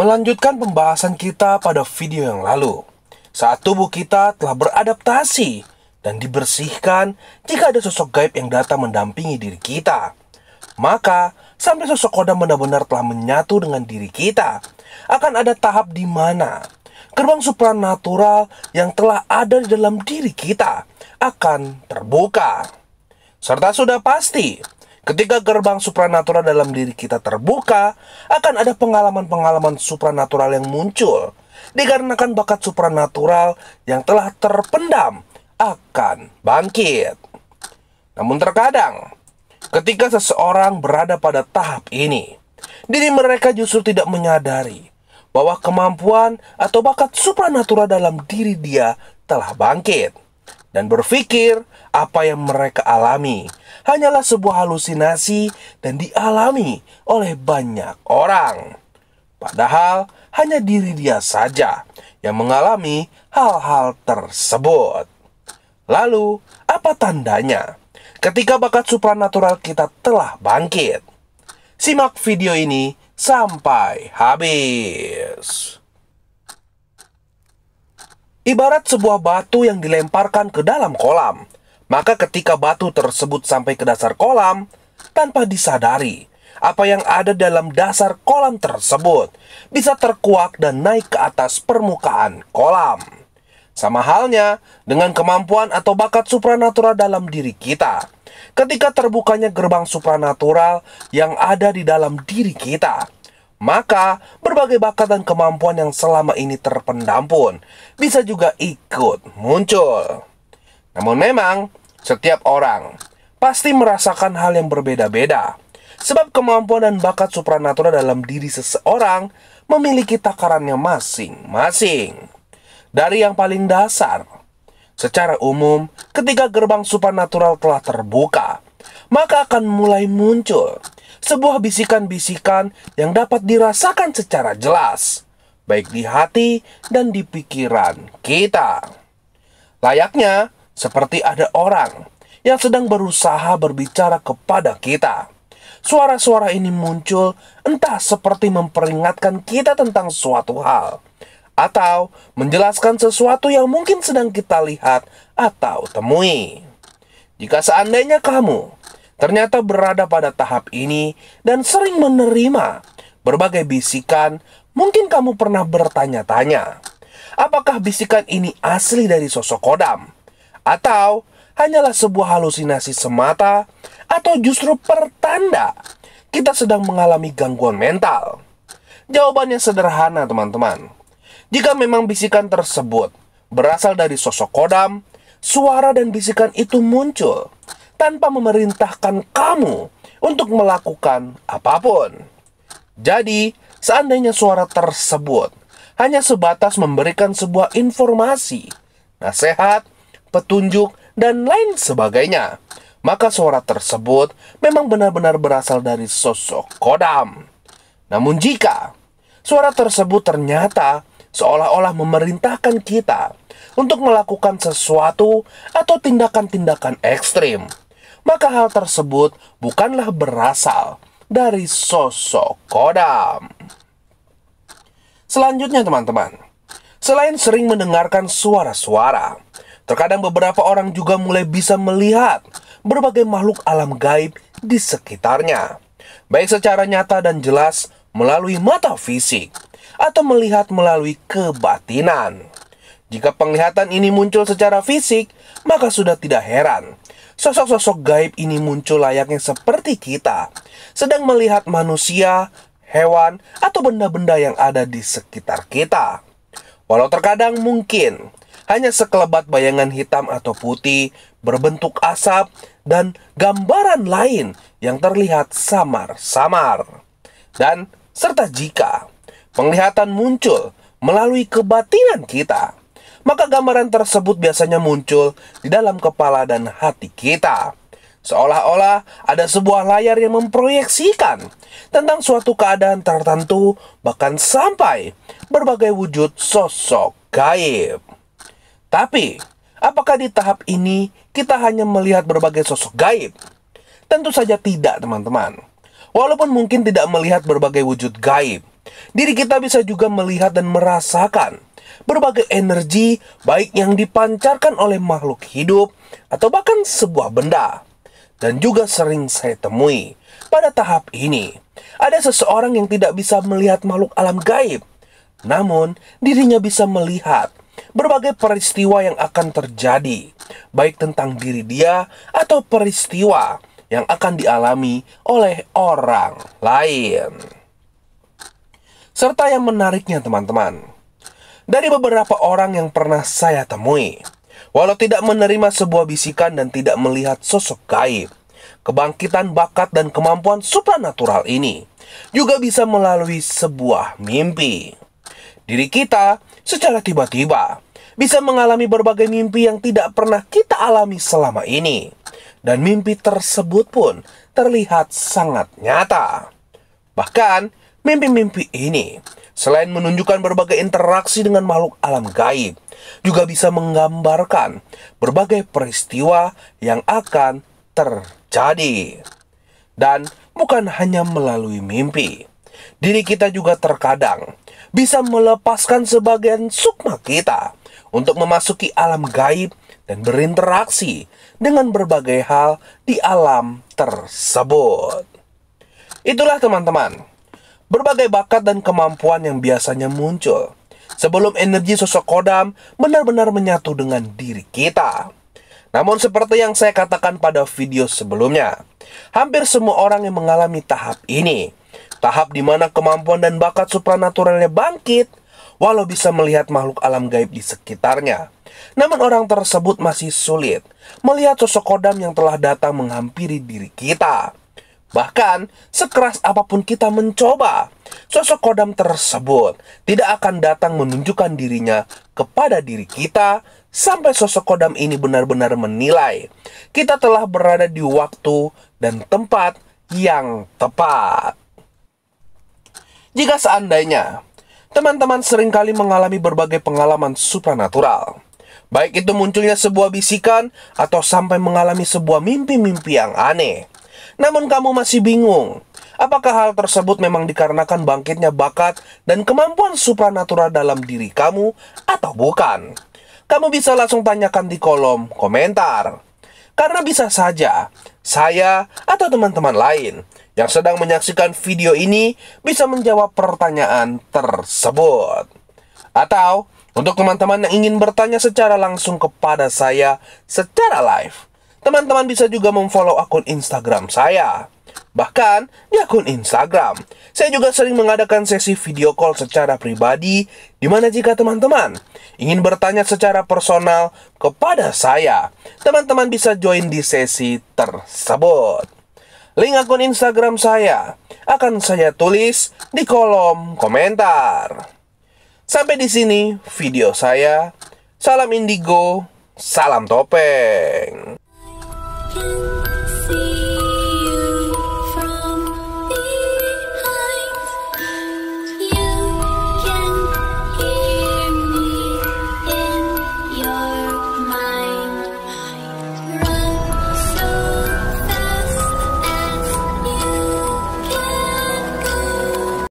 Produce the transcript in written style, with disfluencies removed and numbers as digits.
Melanjutkan pembahasan kita pada video yang lalu, saat tubuh kita telah beradaptasi dan dibersihkan jika ada sosok gaib yang datang mendampingi diri kita, maka sampai sosok kodam benar-benar telah menyatu dengan diri kita, akan ada tahap di mana gerbang supranatural yang telah ada di dalam diri kita akan terbuka. Serta sudah pasti, ketika gerbang supranatural dalam diri kita terbuka, akan ada pengalaman-pengalaman supranatural yang muncul. Dikarenakan bakat supranatural yang telah terpendam akan bangkit. Namun terkadang, ketika seseorang berada pada tahap ini, diri mereka justru tidak menyadari bahwa kemampuan atau bakat supranatural dalam diri dia telah bangkit, dan berpikir apa yang mereka alami hanyalah sebuah halusinasi dan dialami oleh banyak orang. Padahal hanya diri dia saja yang mengalami hal-hal tersebut. Lalu, apa tandanya ketika bakat supranatural kita telah bangkit? Simak video ini sampai habis. Ibarat sebuah batu yang dilemparkan ke dalam kolam, maka ketika batu tersebut sampai ke dasar kolam, tanpa disadari, apa yang ada dalam dasar kolam tersebut bisa terkuak dan naik ke atas permukaan kolam. Sama halnya dengan kemampuan atau bakat supranatural dalam diri kita. Ketika terbukanya gerbang supranatural yang ada di dalam diri kita, maka berbagai bakat dan kemampuan yang selama ini terpendam pun bisa juga ikut muncul. Namun memang setiap orang pasti merasakan hal yang berbeda-beda, sebab kemampuan dan bakat supranatural dalam diri seseorang memiliki takarannya masing-masing. Dari yang paling dasar, secara umum ketika gerbang supranatural telah terbuka, maka akan mulai muncul sebuah bisikan-bisikan yang dapat dirasakan secara jelas, baik di hati dan di pikiran kita. Layaknya seperti ada orang yang sedang berusaha berbicara kepada kita. Suara-suara ini muncul entah seperti memperingatkan kita tentang suatu hal, atau menjelaskan sesuatu yang mungkin sedang kita lihat atau temui. Jika seandainya kamu ternyata berada pada tahap ini dan sering menerima berbagai bisikan, mungkin kamu pernah bertanya-tanya, apakah bisikan ini asli dari sosok kodam? Atau hanyalah sebuah halusinasi semata? Atau justru pertanda kita sedang mengalami gangguan mental? Jawabannya sederhana, teman-teman. Jika memang bisikan tersebut berasal dari sosok kodam, suara dan bisikan itu muncul tanpa memerintahkan kamu untuk melakukan apapun. Jadi, seandainya suara tersebut hanya sebatas memberikan sebuah informasi, nasihat, petunjuk, dan lain sebagainya, maka suara tersebut memang benar-benar berasal dari sosok kodam. Namun jika suara tersebut ternyata seolah-olah memerintahkan kita untuk melakukan sesuatu atau tindakan-tindakan ekstrim, maka hal tersebut bukanlah berasal dari sosok kodam. Selanjutnya, teman-teman, selain sering mendengarkan suara-suara, terkadang beberapa orang juga mulai bisa melihat berbagai makhluk alam gaib di sekitarnya, baik secara nyata dan jelas melalui mata fisik, atau melihat melalui kebatinan. Jika penglihatan ini muncul secara fisik, maka sudah tidak heran sosok-sosok gaib ini muncul layaknya seperti kita sedang melihat manusia, hewan, atau benda-benda yang ada di sekitar kita. Walau terkadang mungkin hanya sekelebat bayangan hitam atau putih berbentuk asap dan gambaran lain yang terlihat samar-samar. Dan serta jika penglihatan muncul melalui kebatinan kita, maka gambaran tersebut biasanya muncul di dalam kepala dan hati kita. Seolah-olah ada sebuah layar yang memproyeksikan tentang suatu keadaan tertentu, bahkan sampai berbagai wujud sosok gaib. Tapi, apakah di tahap ini kita hanya melihat berbagai sosok gaib? Tentu saja tidak, teman-teman. Walaupun mungkin tidak melihat berbagai wujud gaib, diri kita bisa juga melihat dan merasakan berbagai energi baik yang dipancarkan oleh makhluk hidup atau bahkan sebuah benda. Dan juga sering saya temui pada tahap ini, ada seseorang yang tidak bisa melihat makhluk alam gaib, namun dirinya bisa melihat berbagai peristiwa yang akan terjadi, baik tentang diri dia atau peristiwa yang akan dialami oleh orang lain. Serta yang menariknya, teman-teman, dari beberapa orang yang pernah saya temui, walau tidak menerima sebuah bisikan dan tidak melihat sosok gaib, kebangkitan bakat dan kemampuan supranatural ini juga bisa melalui sebuah mimpi. Diri kita secara tiba-tiba bisa mengalami berbagai mimpi yang tidak pernah kita alami selama ini. Dan mimpi tersebut pun terlihat sangat nyata. Bahkan, mimpi-mimpi ini selain menunjukkan berbagai interaksi dengan makhluk alam gaib, juga bisa menggambarkan berbagai peristiwa yang akan terjadi. Dan bukan hanya melalui mimpi, diri kita juga terkadang bisa melepaskan sebagian sukma kita untuk memasuki alam gaib dan berinteraksi dengan berbagai hal di alam tersebut. Itulah, teman-teman, berbagai bakat dan kemampuan yang biasanya muncul sebelum energi sosok kodam benar-benar menyatu dengan diri kita. Namun seperti yang saya katakan pada video sebelumnya, hampir semua orang yang mengalami tahap ini, tahap di mana kemampuan dan bakat supranaturalnya bangkit, walau bisa melihat makhluk alam gaib di sekitarnya. Namun orang tersebut masih sulit melihat sosok kodam yang telah datang menghampiri diri kita. Bahkan, sekeras apapun kita mencoba, sosok kodam tersebut tidak akan datang menunjukkan dirinya kepada diri kita sampai sosok kodam ini benar-benar menilai kita telah berada di waktu dan tempat yang tepat. Jika seandainya teman-teman seringkali mengalami berbagai pengalaman supranatural, baik itu munculnya sebuah bisikan atau sampai mengalami sebuah mimpi-mimpi yang aneh, namun kamu masih bingung, apakah hal tersebut memang dikarenakan bangkitnya bakat dan kemampuan supranatural dalam diri kamu atau bukan? Kamu bisa langsung tanyakan di kolom komentar. Karena bisa saja saya atau teman-teman lain yang sedang menyaksikan video ini bisa menjawab pertanyaan tersebut. Atau untuk teman-teman yang ingin bertanya secara langsung kepada saya secara live, teman-teman bisa juga memfollow akun Instagram saya. Bahkan di akun Instagram, saya juga sering mengadakan sesi video call secara pribadi, di mana jika teman-teman ingin bertanya secara personal kepada saya, teman-teman bisa join di sesi tersebut. Link akun Instagram saya akan saya tulis di kolom komentar. Sampai di sini video saya. Salam indigo, salam topeng.